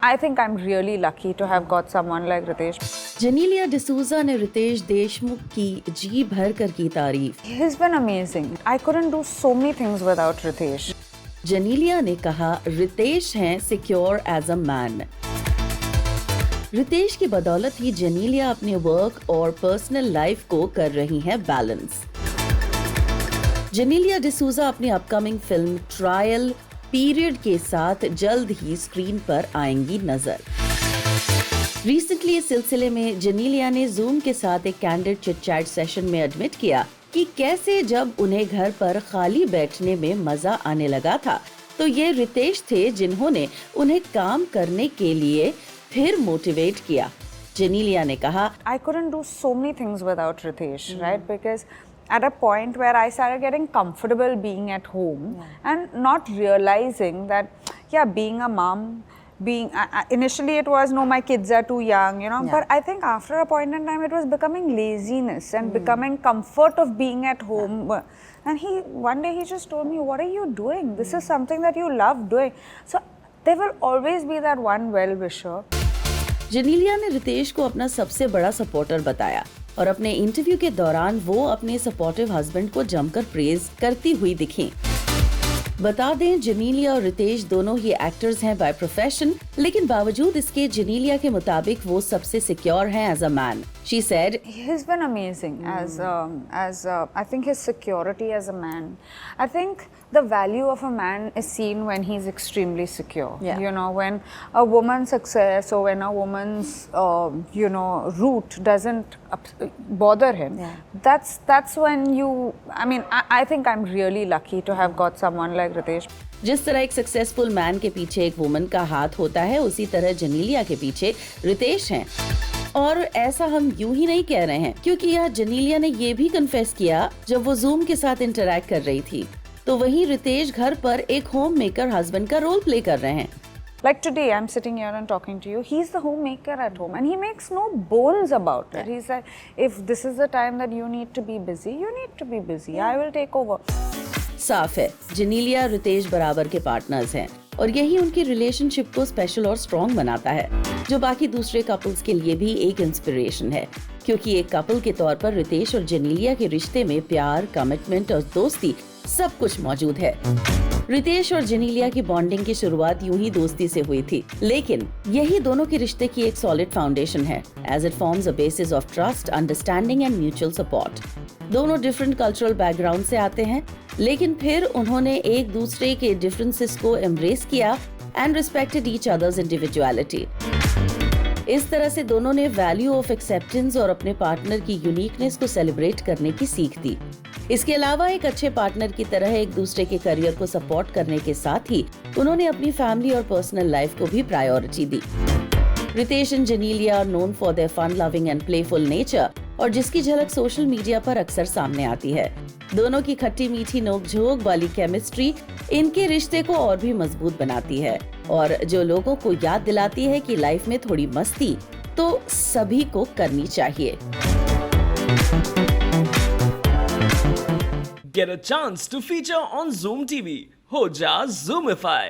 I think I'm really lucky to have got someone like Ritesh. Genelia D'Souza ने रितेश देशमुख की जी भर कर की तारीफ। He's been amazing. I couldn't do so many things without Ritesh. Genelia ने कहा रितेश हैं secure as a man. Ritesh की बदौलत ही जेनेलिया अपने वर्क और पर्सनल लाइफ को कर रही हैं बैलेंस। जेनेलिया डिसूजा अपनी अपकमिंग फिल्म ट्रायल पीरियड के साथ जल्द ही स्क्रीन पर आएंगी नजर। रिसेंटली इस सिलसिले में जेनेलिया ने जूम के साथ एक कैंडिड चिट चैट सेशन में एडमिट किया कि कैसे जब उन्हें घर पर खाली बैठने में मजा आने लगा था तो ये रितेश थे जिन्होंने उन्हें काम करने के लिए फिर मोटिवेट किया। जेनेलिया ने कहा I couldn't do so many things without Ritesh, right? Because at a point where I started getting comfortable being at home and not realizing that, being a mom, initially it was, no, my kids are too young, but I think after a point in time it was becoming laziness and becoming comfort of being at home. And one day he just told me, what are you doing? This is something that you love doing. So there will always be that one well-wisher. Genelia ने रितेश को अपना सबसे बड़ा supporter बताया और अपने interview के दौरान वो अपने सपोर्टिव हस्बैंड को जमकर प्रेज करती हुई दिखी। बता दें जेनेलिया और रितेश दोनों ही एक्टर्स हैं बाय प्रोफेशन, लेकिन बावजूद इसके जेनेलिया के मुताबिक वो सबसे सिक्योर हैं as a man. She said, he's been amazing as I think his security as a man. I think the value of a man is seen when he's extremely secure. When a woman's success or when a woman's root doesn't bother him. That's when I think I'm really lucky to have got someone like Ritesh. जिस तरह एक successful man के पीछे एक woman का हाथ होता है, उसी तरह जेनेलिया के पीछे रितेश हैं। और ऐसा हम यूं ही नहीं कह रहे हैं, क्योंकि यह जेनेलिया ने ये भी कन्फेस किया जब वो जूम के साथ इंटरैक्ट कर रही थी, तो वहीं रितेश घर पर एक होम मेकर हस्बैंड का रोल प्ले कर रहे हैं। Like today, I'm sitting here and talking to you. He's the homemaker at home, and he makes no bones about it. He's like, if this is the time that you need to be busy, you need to be busy. I will take over. साफ है, जेनेलिया रितेश बराबर के partners हैं और यही उनकी relationship को special और स्ट्रॉन्ग बनाता है, जो बाकी दूसरे कपल्स के लिए भी एक इंस्पिरेशन है, क्योंकि एक कपल के तौर पर रितेश और जेनेलिया के रिश्ते में प्यार, कमिटमेंट और दोस्ती सब कुछ मौजूद है। रितेश और जेनेलिया की बॉन्डिंग की शुरुआत यूं ही दोस्ती से हुई थी, लेकिन यही दोनों के रिश्ते की एक सॉलिड फाउंडेशन है, as it forms a basis of trust, understanding and mutual support. दोनों डिफरेंट कल्चरल बैकग्राउंड से आते हैं, लेकिन फिर उन्होंने एक दूसरे के डिफरेंसेस को एम्ब्रेस किया and respected each others individuality. इस तरह से दोनों ने वैल्यू ऑफ एक्सेप्टेंस और अपने पार्टनर की यूनिकनेस को सेलिब्रेट करने की सीख दी। इसके अलावा एक अच्छे पार्टनर की तरह एक दूसरे के करियर को सपोर्ट करने के साथ ही उन्होंने अपनी फैमिली और पर्सनल लाइफ को भी प्रायोरिटी दी। Ritesh and Genelia are known for their fun loving and playful nature, और जिसकी झलक सोशल मीडिया पर अक्सर सामने आती है। दोनों की खट्टी मीठी नोक-झोंक वाली केमिस्ट्री इनके रिश्ते को और भी मजबूत बनाती है और जो लोगों को याद दिलाती है कि लाइफ में थोड़ी मस्ती तो सभी को करनी चाहिए। Get a chance to feature on Zoom TV. हो जा Zoomify.